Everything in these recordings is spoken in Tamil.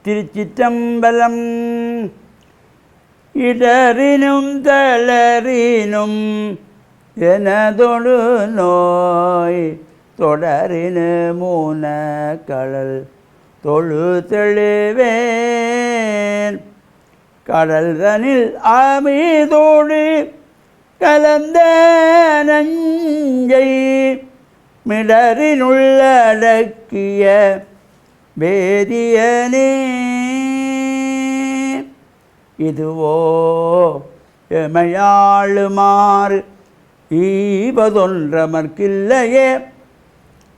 திருச்சிற்றம்பலம். இடரினும் தளரினும் எனதொடு நோய் தொடரினு மூன கடல் தொழு தெளிவேன். கடல் தனில் அமிதோடு கலந்த நஞ்சை மிடரினுள்ளடக்கிய வேதியனே. இதுவோ எமையாளுமாறு ஈவதொன்றமர்க்கில்லையே,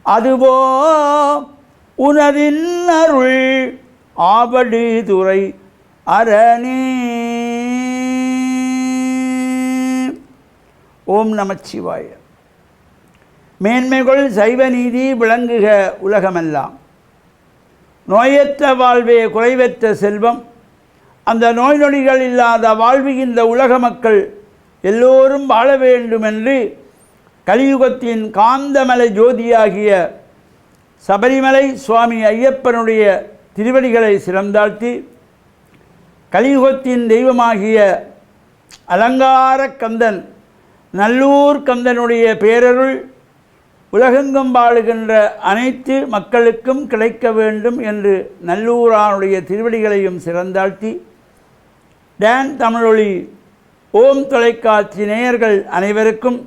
அதுவோ உனதின் அருள் ஆவடி துறை அரணே. ஓம் நமச்சிவாய. மேன்மைகள் சைவ நீதி விளங்குக உலகமெல்லாம். நோயற்ற வாழ்வே குறைவற்ற செல்வம். அந்த நோய் நொடிகள் இல்லாத வாழ்வுகின்ற உலக மக்கள் எல்லோரும் வாழ வேண்டும் என்று கலியுகத்தின் காந்தமலை ஜோதியாகிய சபரிமலை சுவாமி ஐயப்பனுடைய திருவடிகளை சிறந்தாழ்த்தி, கலியுகத்தின் தெய்வமாகிய அலங்கார கந்தன் நல்லூர் கந்தனுடைய பேரருள் உலகெங்கும் வாழுகின்ற அனைத்து மக்களுக்கும் கிடைக்க வேண்டும் என்று நல்லூரானுடைய திருவடிகளையும் சிறந்தாழ்த்தி, டான் தமிழொலி ஓம் தொலைக்காட்சி நேயர்கள் அனைவருக்கும்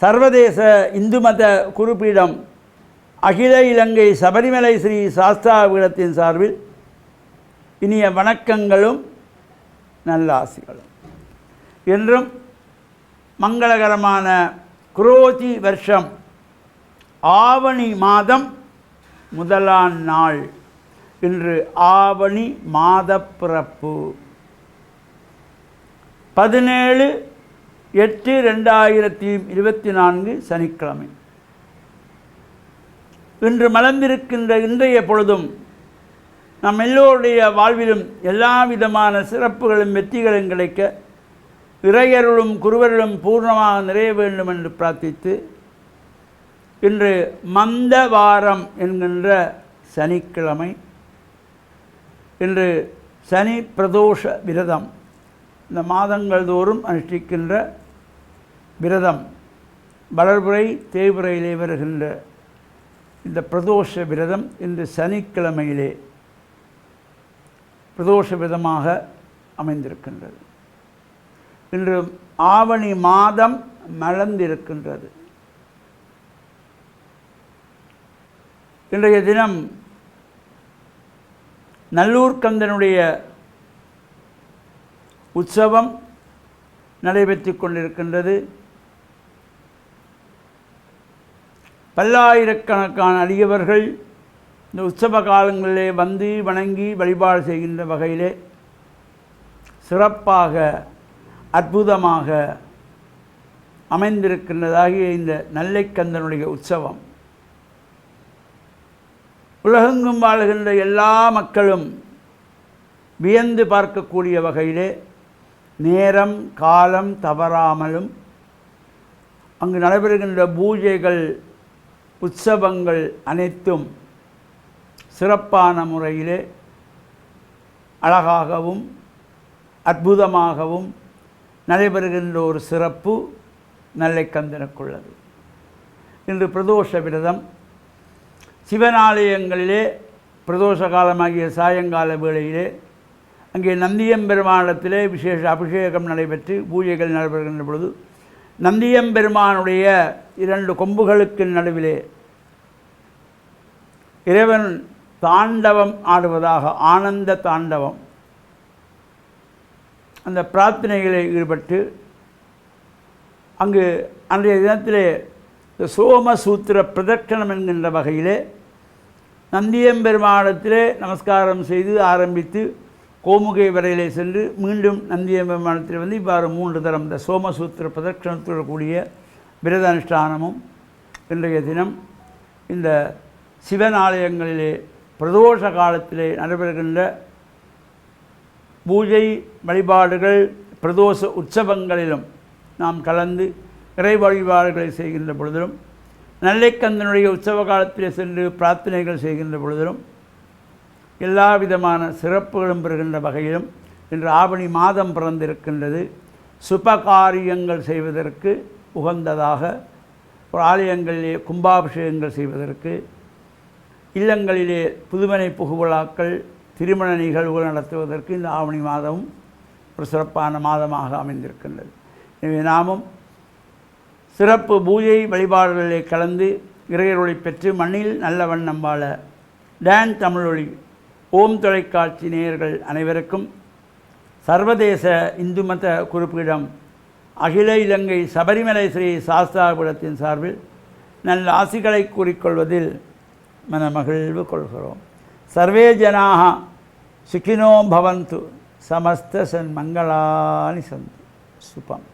சர்வதேச இந்து மத குருபீடம் அகில இலங்கை சபரிமலை ஸ்ரீ சாஸ்தா பீடத்தின் சார்பில் இனிய வணக்கங்களும் நல்லாசிகளும். என்றும் மங்களகரமான குரோதி வருஷம் ஆவணி மாதம் முதலாம் நாள். இன்று ஆவணி மாத பிறப்பு 17/8/2024 சனிக்கிழமை. இன்று மலர்ந்திருக்கின்ற இன்றைய பொழுதும் நம் எல்லோருடைய வாழ்விலும் எல்லா விதமான சிறப்புகளும் வெற்றிகளும் கிடைக்க இறையருளும் குருவருளும் பூர்ணமாக நிறைய வேண்டும் என்று பிரார்த்தித்து, இன்று மந்தவாரம் என்கின்ற சனிக்கிழமை. இன்று சனி பிரதோஷ விரதம். இந்த மாதங்கள் தோறும் அனுஷ்டிக்கின்ற விரதம் வளர்புரை தேய்புரையிலே வருகின்ற இந்த பிரதோஷ விரதம் இன்று சனிக்கிழமையிலே பிரதோஷ விரதமாக அமைந்திருக்கின்றது. இன்று ஆவணி மாதம் மலர்ந்திருக்கின்றது. இன்றைய தினம் நல்லூர் கந்தனுடைய உற்சவம் நடைபெற்று கொண்டிருக்கின்றது. பல்லாயிரக்கணக்கான அடியவர்கள் இந்த உற்சவ காலங்களிலே வந்து வணங்கி வழிபாடு செய்கின்ற வகையிலே சிறப்பாக அற்புதமாக அமைந்திருக்கின்றதாகிய இந்த நெல்லைக்கந்தனுடைய உற்சவம் உலகெங்கும் வாழுகின்ற எல்லா மக்களும் வியந்து பார்க்கக்கூடிய வகையிலே நேரம் காலம் தவறாமலும் அங்கு நடைபெறுகின்ற பூஜைகள் உற்சவங்கள் அனைத்தும் சிறப்பான முறையிலே அழகாகவும் அற்புதமாகவும் நடைபெறுகின்ற ஒரு சிறப்பு நெல்லைக்கந்தனுக்குள்ளது. இன்று பிரதோஷ விரதம். சிவனாலயங்களிலே பிரதோஷ காலமாகிய சாயங்கால வேளையிலே அங்கே நந்தியம்பெருமானிடத்திலே விசேஷ அபிஷேகம் நடைபெற்று பூஜைகள் நடைபெறுகின்ற பொழுது நந்தியம்பெருமானுடைய 2 கொம்புகளுக்கு நடுவிலே இறைவன் தாண்டவம் ஆடுவதாக ஆனந்த தாண்டவம் அந்த பிரார்த்தனைகளில் ஈடுபட்டு அங்கு அன்றைய தினத்திலே சோமசூத்திர பிரதட்சணம் என்கின்ற வகையிலே நந்தியம்பெருமானத்திலே நமஸ்காரம் செய்து ஆரம்பித்து கோமுகை வரையிலே சென்று மீண்டும் நந்தியம்பெருமானத்தில் வந்து இவ்வாறு 3 தரம் இந்த சோமசூத்திர பிரதட்சணத்துடன் கூடிய விரத அனுஷ்டானமும் இன்றைய தினம் இந்த சிவன் ஆலயங்களிலே பிரதோஷ காலத்திலே நடைபெறுகின்ற பூஜை வழிபாடுகள் பிரதோஷ உற்சவங்களிலும் நாம் கலந்து இறை வழிபாடுகளை செய்கின்ற பொழுதிலும் நெல்லைக்கந்தனுடைய உற்சவ காலத்திலே சென்று பிரார்த்தனைகள் செய்கின்ற பொழுதிலும் எல்லா விதமான சிறப்புகளும் பெறுகின்ற வகையிலும் இன்று ஆவணி மாதம் பிறந்திருக்கின்றது. சுபகாரியங்கள் செய்வதற்கு உகந்ததாக ஒரு ஆலயங்களிலே கும்பாபிஷேகங்கள் செய்வதற்கு, இல்லங்களிலே புதுமனை புகுவிழாக்கள், திருமண நிகழ்வுகள் நடத்துவதற்கு இந்த ஆவணி மாதமும் ஒரு சிறப்பான மாதமாக அமைந்திருக்கின்றது. எனவே நாமும் சிறப்பு பூஜை வழிபாடுகளிலே கலந்து இறையருளை பெற்று மண்ணில் நல்ல வண்ணம் வாழ டான் தமிழொலி ஓம் தொலைக்காட்சி நேயர்கள் அனைவருக்கும் சர்வதேச இந்து மத குறிப்பீடம் அகில இலங்கை சபரிமலை ஸ்ரீ சாஸ்தாபீடத்தின் சார்பில் நல்ல ஆசிகளை கூறிக்கொள்வதில் மனமகிழ்வு கொள்கிறோம். சர்வே ஜனாக சுகினோ பவந்து சமஸ்த சன்மங்களானி சந்து சுபம்.